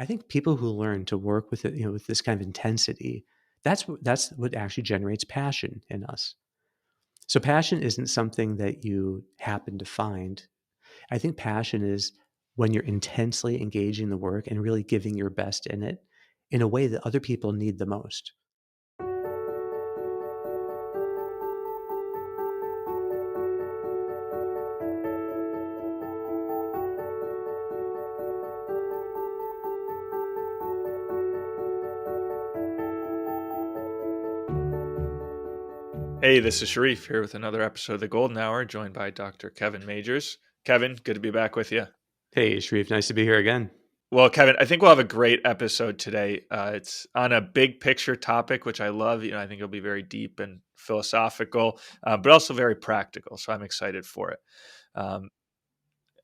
I think people who learn to work with it, with this kind of intensity, that's what actually generates passion in us. So passion isn't something that you happen to find. I think passion is when you're intensely engaging the work and really giving your best in it in a way that other people need the most. Hey, this is Sharif here with another episode of the Golden Hour, joined by Dr. Kevin Majors. Kevin, good to be back with you. Hey, Sharif, nice to be here again. Well, Kevin, I think we'll have a great episode today. It's on a big picture topic, which I love. I think it'll be very deep and philosophical, but also very practical. So I'm excited for it. Um,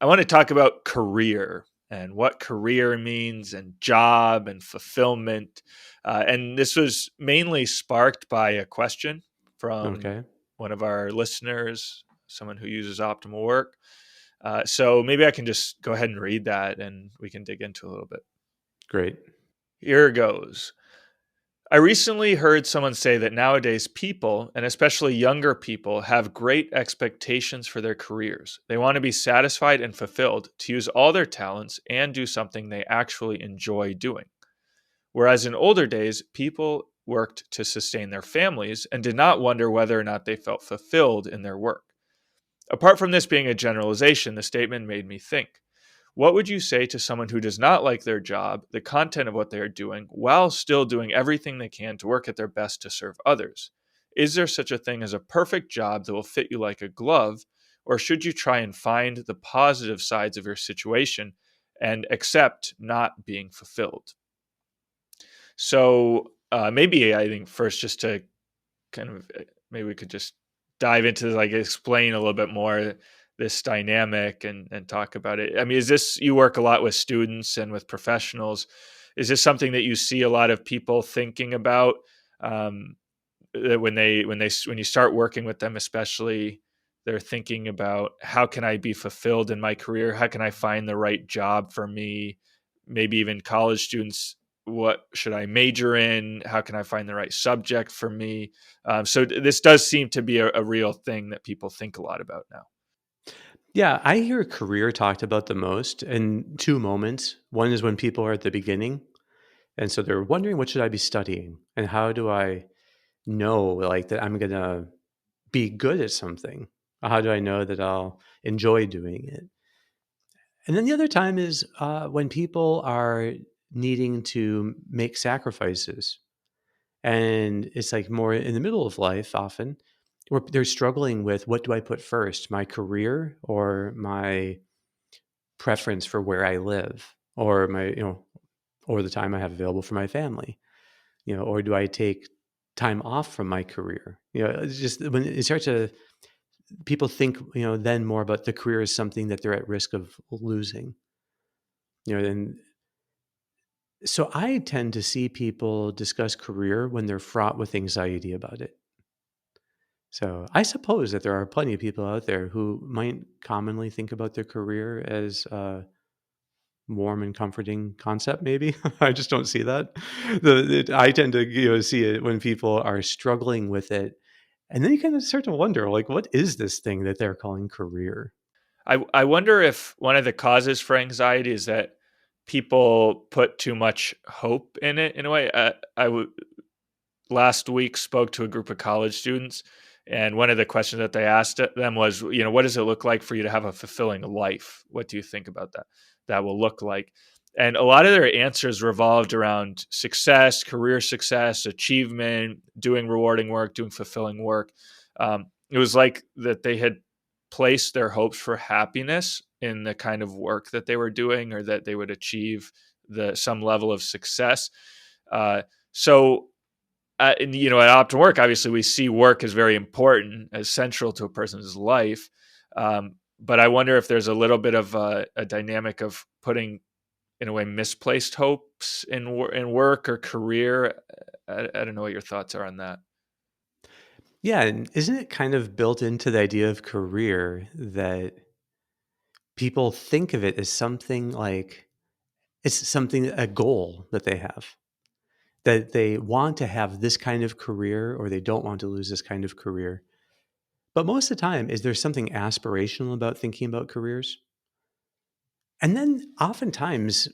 I want to talk about career and what career means and job and fulfillment. And this was mainly sparked by a question from Okay, one of our listeners, someone who uses OptimalWork. So maybe I can just go ahead and read that and we can dig into a little bit. great. Here goes. I recently heard someone say that nowadays people, and especially younger people, have great expectations for their careers. They want to be satisfied and fulfilled, to use all their talents and do something they actually enjoy doing. Whereas in older days, people worked to sustain their families and did not wonder whether or not they felt fulfilled in their work. Apart from this being a generalization, the statement made me think. What would you say to someone who does not like their job, the content of what they are doing, while still doing everything they can to work at their best to serve others? Is there such a thing as a perfect job that will fit you like a glove, or should you try and find the positive sides of your situation and accept not being fulfilled? So maybe I think first, just to kind of maybe we could just dive into like explain a little bit more this dynamic and talk about it. I mean, is this, you work a lot with students and with professionals? Is this something that you see a lot of people thinking about um, that when you start working with them, especially they're thinking about how can I be fulfilled in my career? How can I find the right job for me? Maybe even college students, what should I major in? How can I find the right subject for me? So this does seem to be a real thing that people think a lot about now. Yeah, I hear career talked about the most in two moments. One is when people are at the beginning, and so they're wondering what should I be studying and how do I know like that I'm gonna be good at something? How do I know that I'll enjoy doing it? And then the other time is when people are needing to make sacrifices. And it's like more in the middle of life often, where they're struggling with what do I put first, my career or my preference for where I live or or the time I have available for my family, or do I take time off from my career? It's just when it starts to, people think, then more about the career as something that they're at risk of losing, and so I tend to see people discuss career when they're fraught with anxiety about it. So I suppose that there are plenty of people out there who might commonly think about their career as a warm and comforting concept. Maybe I just don't see that. I tend to see it when people are struggling with it, and then you kind of start to wonder, like, what is this thing that they're calling career? I wonder if one of the causes for anxiety is that people put too much hope in it in a way. Last week spoke to a group of college students, and one of the questions that they asked them was, what does it look like for you to have a fulfilling life? What do you think about that will look like? And a lot of their answers revolved around success, career success, achievement, doing rewarding work, doing fulfilling work. It was like that they had placed their hopes for happiness in the kind of work that they were doing, or that they would achieve some level of success. So and, at OptimalWork, obviously, we see work as very important, as central to a person's life. But I wonder if there's a little bit of a dynamic of putting, in a way, misplaced hopes in work or career. I don't know what your thoughts are on that. Yeah, and isn't it kind of built into the idea of career that people think of it as something like It's something, a goal that they have, that they want to have this kind of career or they don't want to lose this kind of career. But most of the time, is there something aspirational about thinking about careers? And then oftentimes,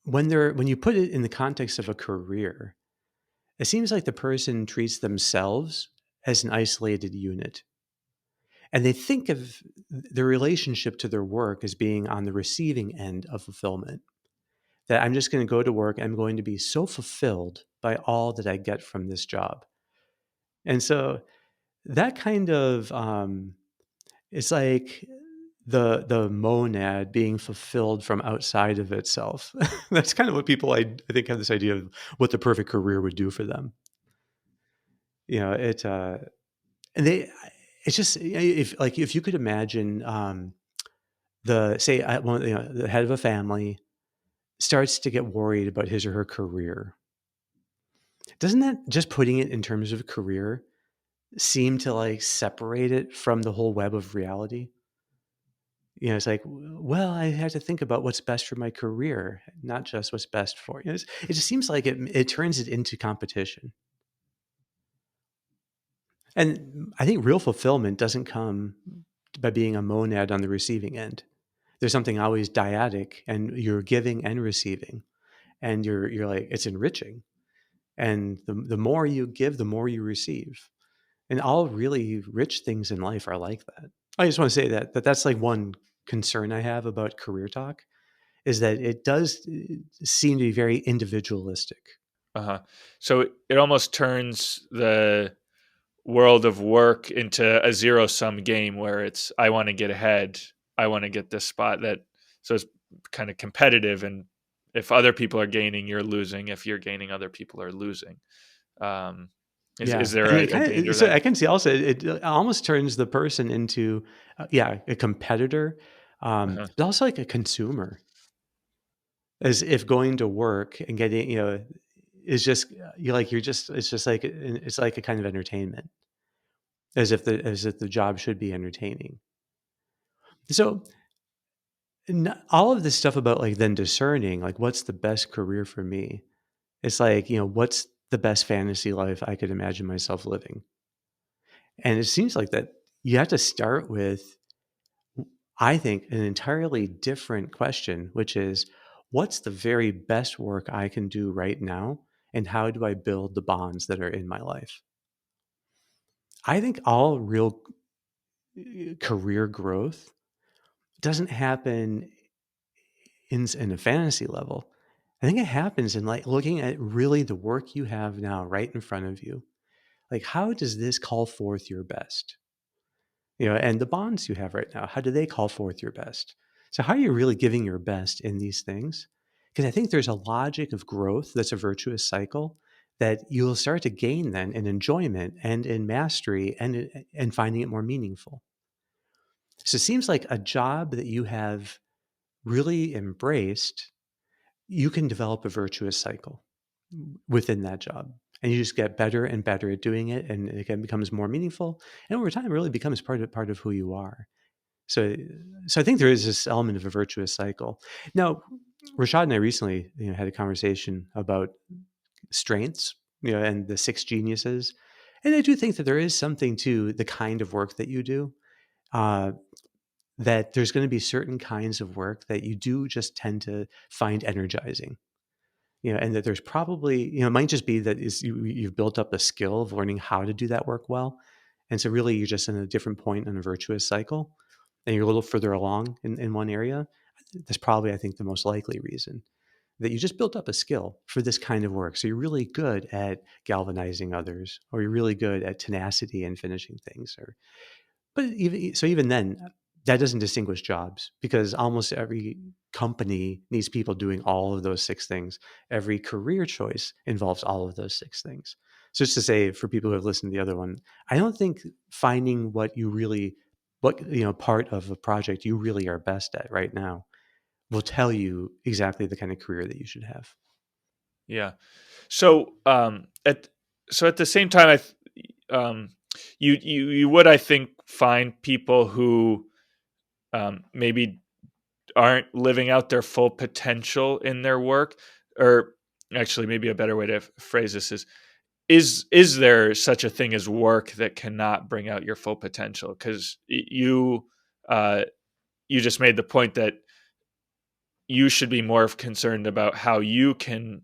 when you put it in the context of a career, it seems like the person treats themselves as an isolated unit. And they think of their relationship to their work as being on the receiving end of fulfillment. That I'm just going to go to work, I'm going to be so fulfilled by all that I get from this job. And so that kind of it's like the monad being fulfilled from outside of itself. That's kind of what people I think have this idea of what the perfect career would do for them. You know, and they it's just if you could imagine the say one, the head of a family starts to get worried about his or her career. Doesn't that, just putting it in terms of career, seem to like separate it from the whole web of reality? You know, it's like, well, I have to think about what's best for my career, not just what's best for you know, it just seems like it turns it into competition. And I think real fulfillment doesn't come by being a monad on the receiving end. There's something always dyadic, and you're giving and receiving, and you're like, it's enriching. And the more you give, the more you receive. And all really rich things in life are like that. I just want to say that's like one concern I have about career talk, is that it does seem to be very individualistic. Uh-huh. So it almost turns the world of work into a zero sum game where it's I want to get ahead, I want to get this spot that so it's kind of competitive, and if other people are gaining, you're losing. If you're gaining, other people are losing. Um, is Yeah, there and it a kind danger of, so there? I can see also it almost turns the person into, yeah, a competitor, Uh-huh. but also like a consumer, as if going to work and getting, is just you're just, it's just like it's like a kind of entertainment, as if the job should be entertaining. So all of this stuff about like then discerning like what's the best career for me. It's like, what's the best fantasy life I could imagine myself living? And it seems like that you have to start with, I think, an entirely different question, which is, what's the very best work I can do right now? And how do I build the bonds that are in my life? I think all real career growth doesn't happen in a fantasy level. I think it happens in like looking at really the work you have now right in front of you. Like, how does this call forth your best? And the bonds you have right now, how do they call forth your best? So how are you really giving your best in these things? Because I think there's a logic of growth that's a virtuous cycle that you'll start to gain then in enjoyment and in mastery and finding it more meaningful. So it seems like a job that you have really embraced, you can develop a virtuous cycle within that job. And you just get better and better at doing it, and it becomes more meaningful. And over time, it really becomes part of who you are. So, so I think there is this element of a virtuous cycle. Now, Rashad and I recently, had a conversation about strengths, and the six geniuses, and I do think that there is something to the kind of work that you do. Uh, that there's going to be certain kinds of work that you do just tend to find energizing. And that there's probably, it might just be that you've built up a skill of learning how to do that work well. And so really you're just in a different point in a virtuous cycle and you're a little further along in one area. That's probably, I think, the most likely reason that you just built up a skill for this kind of work. So you're really good at galvanizing others, or you're really good at tenacity and finishing things, or but even then, that doesn't distinguish jobs because almost every company needs people doing all of those six things. Every career choice involves all of those six things. So just to say, for people who have listened to the other one, I don't think finding what part of a project you really are best at right now will tell you exactly the kind of career that you should have. Yeah. So at the same time, um, you would, I think, find people who maybe aren't living out their full potential in their work? Or actually, maybe a better way to phrase this is there such a thing as work that cannot bring out your full potential? Because uh, you just made the point that you should be more concerned about how you can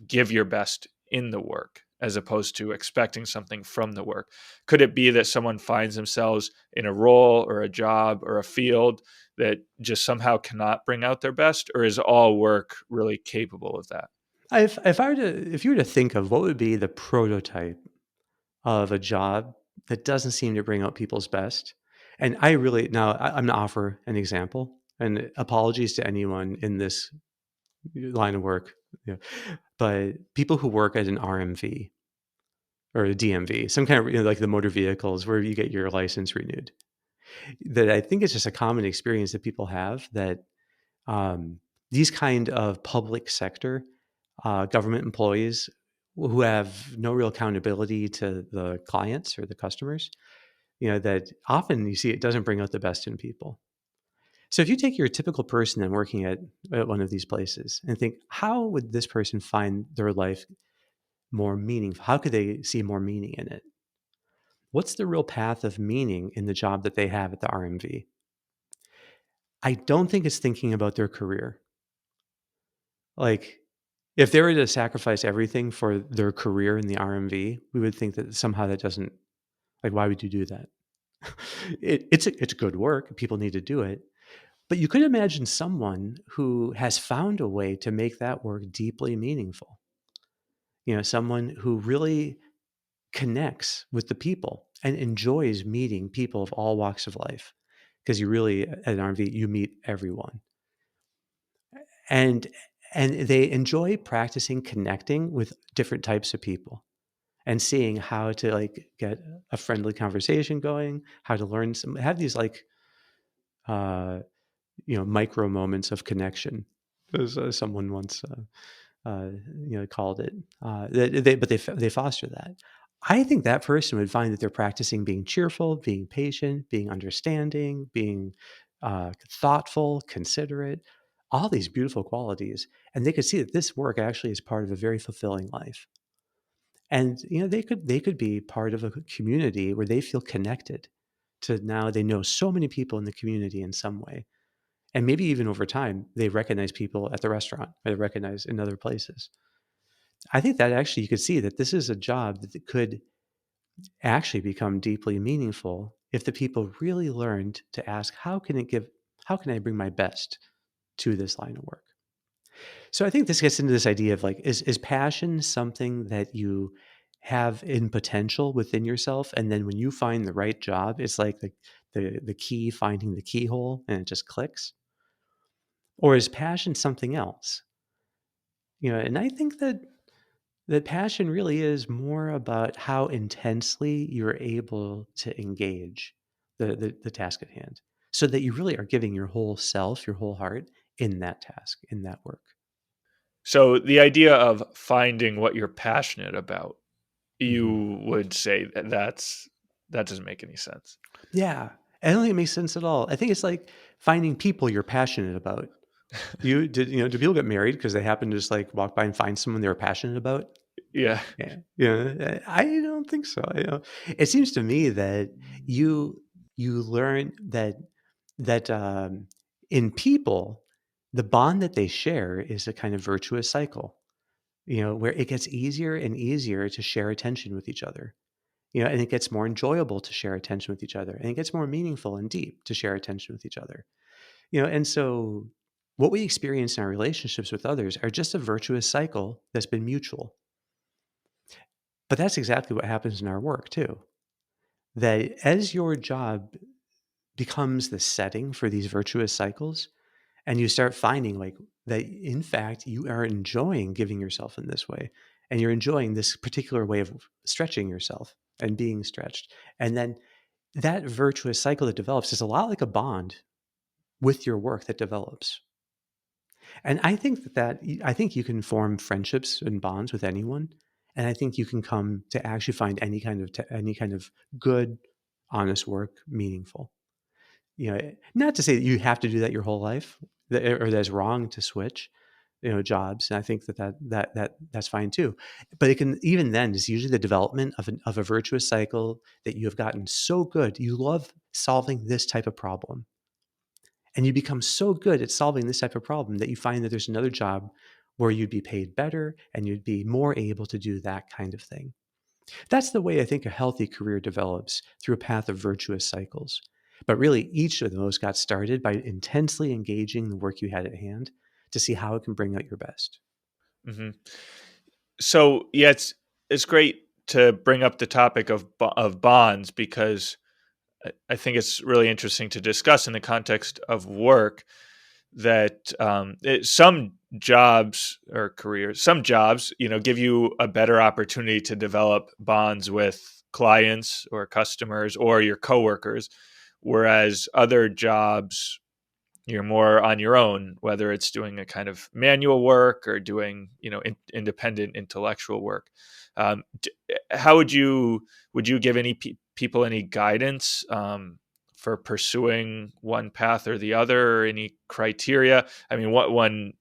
give your best in the work as opposed to expecting something from the work. Could it be that someone finds themselves in a role or a job or a field that just somehow cannot bring out their best, or is all work really capable of that? If you were to think of what would be the prototype of a job that doesn't seem to bring out people's best, and I'm gonna offer an example, and apologies to anyone in this line of work, yeah, but people who work at an RMV or a DMV, some kind of, like the motor vehicles where you get your license renewed. That I think it's just a common experience that people have that um, these kind of public sector government employees who have no real accountability to the clients or the customers, that often you see it doesn't bring out the best in people. So if you take your typical person and working at one of these places and think, how would this person find their life more meaningful? How could they see more meaning in it? What's the real path of meaning in the job that they have at the RMV? I don't think it's thinking about their career. Like, if they were to sacrifice everything for their career in the RMV, we would think that somehow that doesn't, like, why would you do that? It's good work. People need to do it. But you could imagine someone who has found a way to make that work deeply meaningful. Someone who really connects with the people and enjoys meeting people of all walks of life. Because you really, at an RMV, you meet everyone. And they enjoy practicing connecting with different types of people and seeing how to like get a friendly conversation going, how to learn have these like uh, micro moments of connection, as someone once called it. They foster that. I think that person would find that they're practicing being cheerful, being patient, being understanding, being thoughtful, considerate, all these beautiful qualities, and they could see that this work actually is part of a very fulfilling life. And they could be part of a community where they feel connected to, now they know so many people in the community in some way. And maybe even over time, they recognize people at the restaurant or they recognize in other places. I think that actually you could see that this is a job that could actually become deeply meaningful if the people really learned to ask, how can I bring my best to this line of work? So I think this gets into this idea of like, is passion something that you have in potential within yourself? And then when you find the right job, it's like the key, finding the keyhole and it just clicks? Or is passion something else? And I think that passion really is more about how intensely you're able to engage the task at hand so that you really are giving your whole self, your whole heart in that task, in that work. So the idea of finding what you're passionate about, Mhm. you would say that doesn't make any sense. Yeah. I don't think it makes sense at all. I think it's like finding people you're passionate about. Do people get married because they happen to just like walk by and find someone they were passionate about? Yeah. Yeah. Yeah. I don't think so. It seems to me that you you learn that in people, the bond that they share is a kind of virtuous cycle, where it gets easier and easier to share attention with each other. And it gets more enjoyable to share attention with each other, and it gets more meaningful and deep to share attention with each other. And so what we experience in our relationships with others are just a virtuous cycle that's been mutual. But that's exactly what happens in our work too. That as your job becomes the setting for these virtuous cycles, and you start finding like that, in fact, you are enjoying giving yourself in this way, and you're enjoying this particular way of stretching yourself and being stretched. And then that virtuous cycle that develops is a lot like a bond with your work that develops. And I think I think you can form friendships and bonds with anyone, and I think you can come to actually find any kind of good, honest work meaningful. Not to say that you have to do that your whole life, or that's wrong to switch, jobs. And I think that's fine too. But it can, even then, is usually the development of a virtuous cycle that you have gotten so good. You love solving this type of problem, and you become so good at solving this type of problem that you find that there's another job where you'd be paid better and you'd be more able to do that kind of thing. That's the way I think a healthy career develops, through a path of virtuous cycles. But really, each of those got started by intensely engaging the work you had at hand to see how it can bring out your best. Hmm. So yeah, it's great to bring up the topic of bonds, because I think it's really interesting to discuss in the context of work that some jobs or careers, some jobs, give you a better opportunity to develop bonds with clients or customers or your coworkers, whereas other jobs you're more on your own, whether it's doing a kind of manual work or doing independent intellectual work. How would you give any people any guidance for pursuing one path or the other, or any criteria? I mean, what one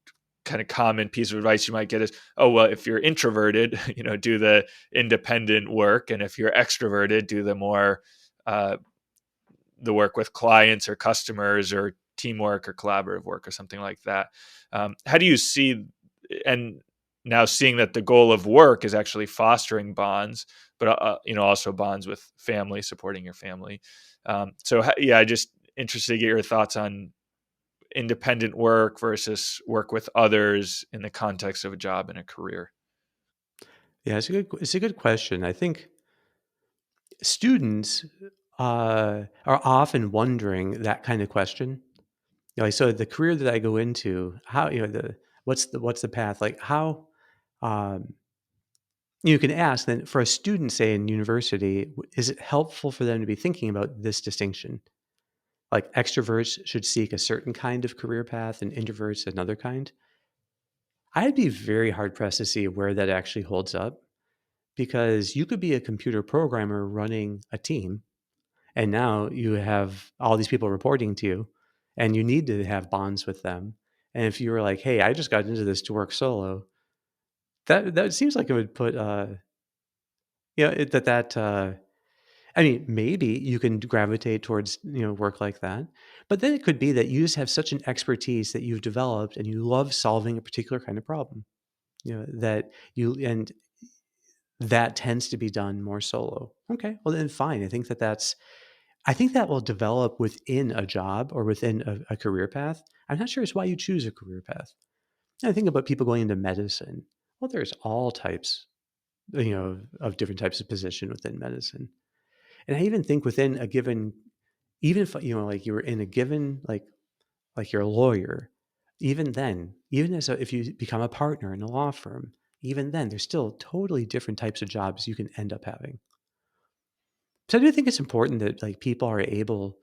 kind of common piece of advice you might get is, oh well, if you're introverted, do the independent work, and if you're extroverted, do uh, the work with clients or customers or teamwork or collaborative work or something like that. How do you see, and now seeing that the goal of work is actually fostering bonds, but also bonds with family, supporting your family. Yeah, just interested to get your thoughts on independent work versus work with others in the context of a job and a career. Yeah, it's a good question. I think students are often wondering that kind of question. Like, so the career that I go into, how, what's the path? Like, how, um, you can ask then, for a student, say in university, is it helpful for them to be thinking about this distinction? Like, extroverts should seek a certain kind of career path and introverts another kind. I'd be very hard pressed to see where that actually holds up, because you could be a computer programmer running a team, and now you have all these people reporting to you, and you need to have bonds with them. And if you were like, "Hey, I just got into this to work solo," that seems like it would put, I mean, maybe you can gravitate towards, work like that, but then it could be that you just have such an expertise that you've developed and you love solving a particular kind of problem, that you and that tends to be done more solo. Okay, well then fine. I think that will develop within a job or within a career path. I'm not sure it's why you choose a career path. I think about people going into medicine. Well, there's all types, of different types of position within medicine. And I even think within a given, even if, like you were in a given, like you're a lawyer, even then, if you become a partner in a law firm, even then, there's still totally different types of jobs you can end up having. So I do think it's important that, like, people are able,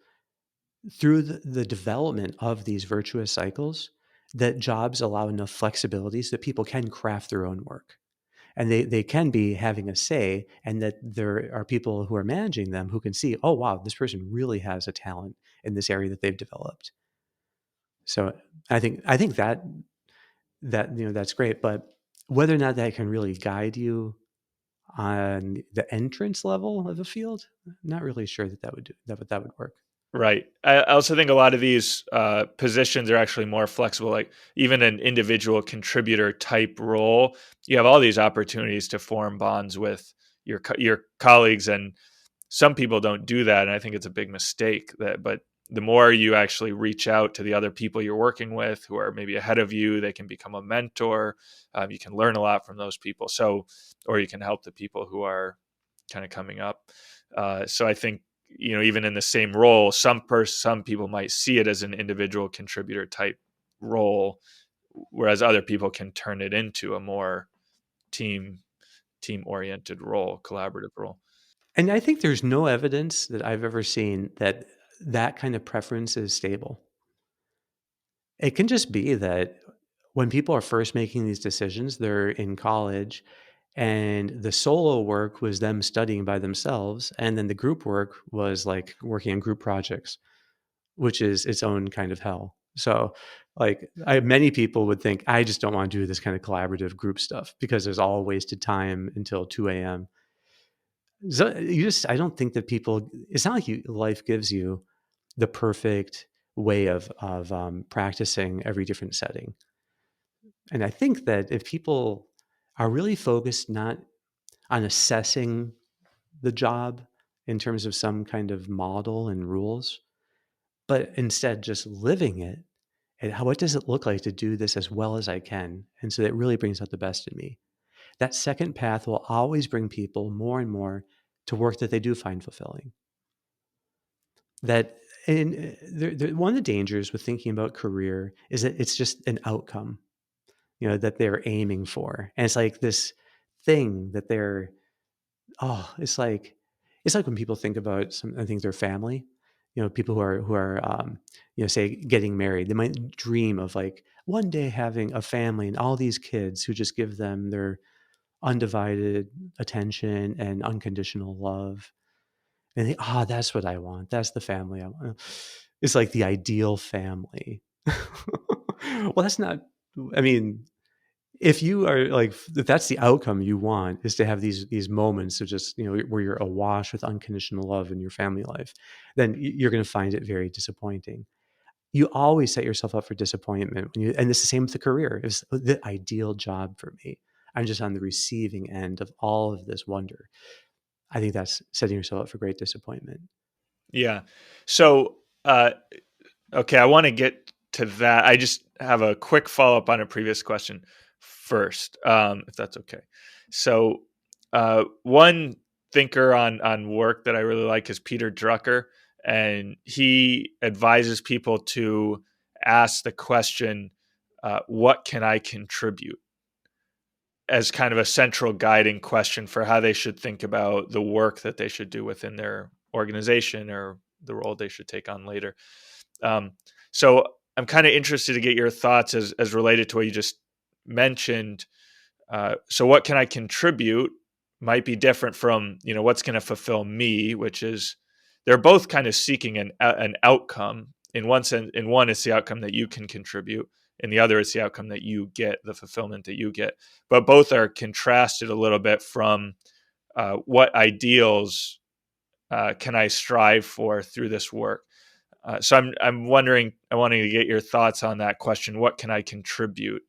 through the development of these virtuous cycles, that jobs allow enough flexibility so that people can craft their own work, and they can be having a say, and that there are people who are managing them who can see, oh wow, this person really has a talent in this area that they've developed. So I think that's great, but whether or not that can really guide you on the entrance level of a field, not really sure that would work. Right. I also think a lot of these positions are actually more flexible. Like even an individual contributor type role, you have all these opportunities to form bonds with your colleagues, and some people don't do that, and I think it's a big mistake. But the more you actually reach out to the other people you're working with, who are maybe ahead of you, they can become a mentor. You can learn a lot from those people. Or you can help the people who are kind of coming up. So I think even in the same role, some people might see it as an individual contributor type role, whereas other people can turn it into a more team team oriented role, collaborative role. And I think there's no evidence that I've ever seen that that kind of preference is stable. It can just be that when people are first making these decisions, they're in college, and the solo work was them studying by themselves, and then the group work was like working on group projects. which is its own kind of hell. So, like, many people would think, I just don't want to do this kind of collaborative group stuff because there's all wasted time until 2 a.m. So I don't think that people, it's not like life gives you the perfect way of practicing every different setting. And I think that if people are really focused not on assessing the job in terms of some kind of model and rules, but instead just living it, and what does it look like to do this as well as I can? And so it really brings out the best in me. That second path will always bring people more and more to work that they do find fulfilling. That and one of the dangers with thinking about career is that it's just an outcome, that they're aiming for. And it's like this thing that they're, oh, it's like when people think about some, I think their family, people who are say getting married, they might dream of like one day having a family and all these kids who just give them their undivided attention and unconditional love. And they, that's what I want. That's the family I want. It's like the ideal family. Well, that's not, I mean, if you are like, if that's the outcome you want, is to have these moments of just, where you're awash with unconditional love in your family life, then you're going to find it very disappointing. You always set yourself up for disappointment and it's the same with the career. It's the ideal job for me. I'm just on the receiving end of all of this wonder. I think that's setting yourself up for great disappointment. Yeah. So, okay, I want to get to that. I just have a quick follow up on a previous question first, if that's okay. So, one thinker on work that I really like is Peter Drucker, and he advises people to ask the question, "What can I contribute?" as kind of a central guiding question for how they should think about the work that they should do within their organization or the role they should take on later. Um, so I'm kind of interested to get your thoughts as related to what you just mentioned. So what can I contribute might be different from what's going to fulfill me, which is they're both kind of seeking an outcome. In one sense, in one it's the outcome that you can contribute, in the other it's the outcome that you get, the fulfillment that you get. But both are contrasted a little bit from what ideals can I strive for through this work. So I'm wondering, I wanting to get your thoughts on that question. What can I contribute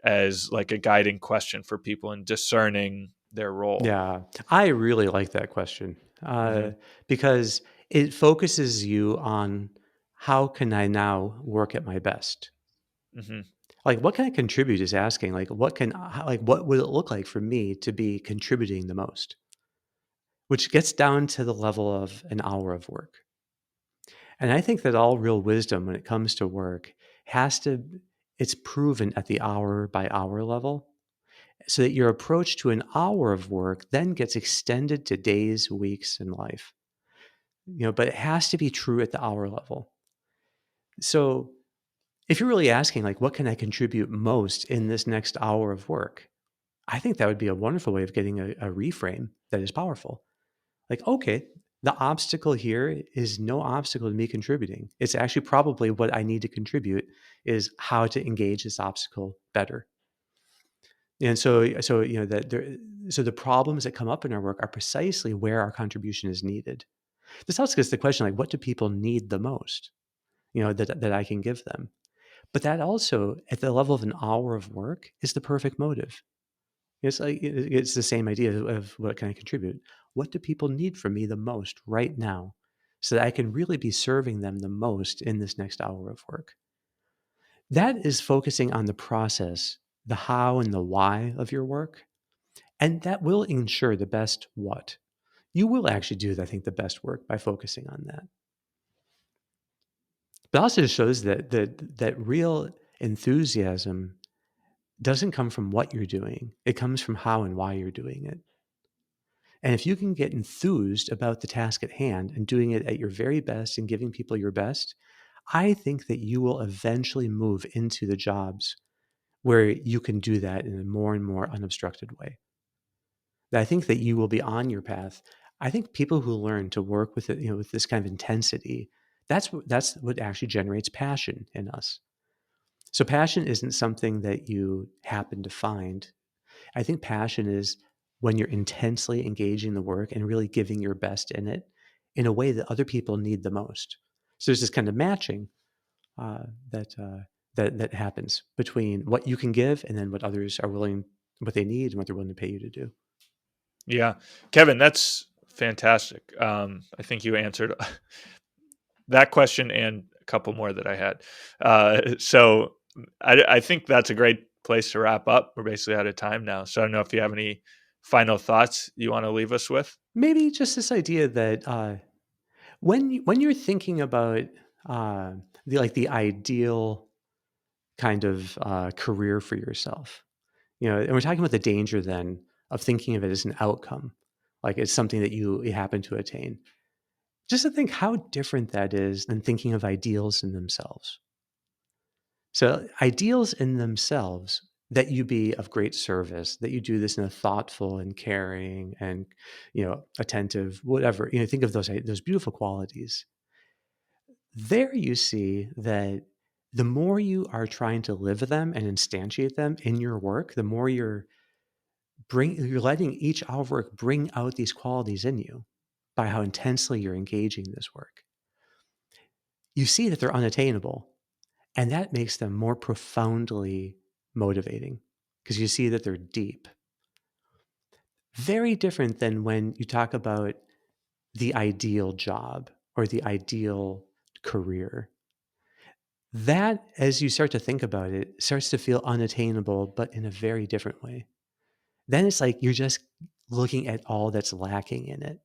as like a guiding question for people in discerning their role? Yeah, I really like that question, Hmm. because it focuses you on how can I now work at my best? Hmm. Like, what can I contribute is asking, like, what would it look like for me to be contributing the most? Which gets down to the level of an hour of work. And I think that all real wisdom when it comes to work has to, it's proven at the hour by hour level so that your approach to an hour of work then gets extended to days, weeks, and life. But it has to be true at the hour level. So if you're really asking, like, what can I contribute most in this next hour of work? I think that would be a wonderful way of getting a reframe that is powerful. Like, okay, the obstacle here is no obstacle to me contributing. It's actually probably what I need to contribute is how to engage this obstacle better. And so that there, so the problems that come up in our work are precisely where our contribution is needed. This also gets the question, like, what do people need the most? That I can give them. But that also, at the level of an hour of work, is the perfect motive. It's the same idea of what can I contribute? What do people need from me the most right now so that I can really be serving them the most in this next hour of work? That is focusing on the process, the how and the why of your work, and that will ensure the best what. You will actually do, I think, the best work by focusing on that. But also shows that real enthusiasm doesn't come from what you're doing. It comes from how and why you're doing it. And if you can get enthused about the task at hand and doing it at your very best and giving people your best, I think that you will eventually move into the jobs where you can do that in a more and more unobstructed way. I think that you will be on your path. I think people who learn to work with it, with this kind of intensity, That's what actually generates passion in us. So passion isn't something that you happen to find. I think passion is when you're intensely engaging the work and really giving your best in it in a way that other people need the most. So there's this kind of matching uh, that that happens between what you can give and then what others are willing, what they need, and what they're willing to pay you to do. Yeah, Kevin, that's fantastic. I think you answered that question and a couple more that I had. So I think that's a great place to wrap up. We're basically out of time now. So I don't know if you have any final thoughts you want to leave us with. Maybe just this idea that when you're thinking about uh, the ideal kind of career for yourself, and we're talking about the danger then of thinking of it as an outcome, like it's something that you happen to attain. Just to think how different that is than thinking of ideals in themselves. So, ideals in themselves, that you be of great service, that you do this in a thoughtful and caring and attentive, whatever. Think of those beautiful qualities. There you see that the more you are trying to live them and instantiate them in your work, the more you're letting each hour of work bring out these qualities in you by how intensely you're engaging this work. You see that they're unattainable, and that makes them more profoundly motivating because you see that they're deep. Very different than when you talk about the ideal job or the ideal career. That, as you start to think about it, starts to feel unattainable, but in a very different way. Then it's like you're just looking at all that's lacking in it.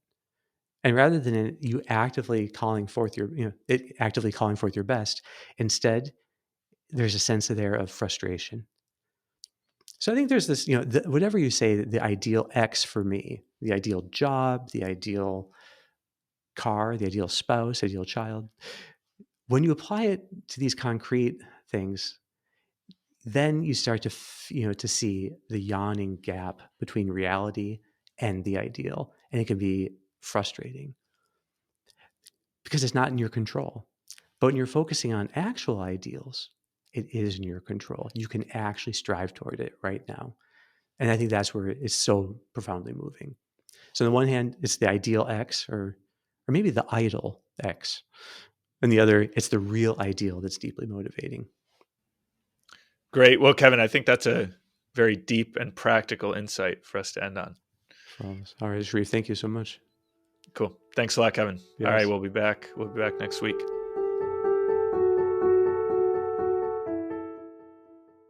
And rather than you actively calling forth actively calling forth your best, instead, there's a sense of there of frustration. So I think there's this, whatever you say, the ideal X for me, the ideal job, the ideal car, the ideal spouse, ideal child. When you apply it to these concrete things, then you start to see the yawning gap between reality and the ideal, and it can be frustrating because it's not in your control. But when you're focusing on actual ideals, it is in your control. You can actually strive toward it right now. And I think that's where it's so profoundly moving. So on the one hand, it's the ideal X or maybe the idle X. And the other, it's the real ideal that's deeply motivating. Great. Well, Kevin, I think that's a very deep and practical insight for us to end on. For all this. All right, Sharif, thank you so much. Cool. Tthanks a lot, Kevin. All right, Yes. we'll be back. We'll be back next week.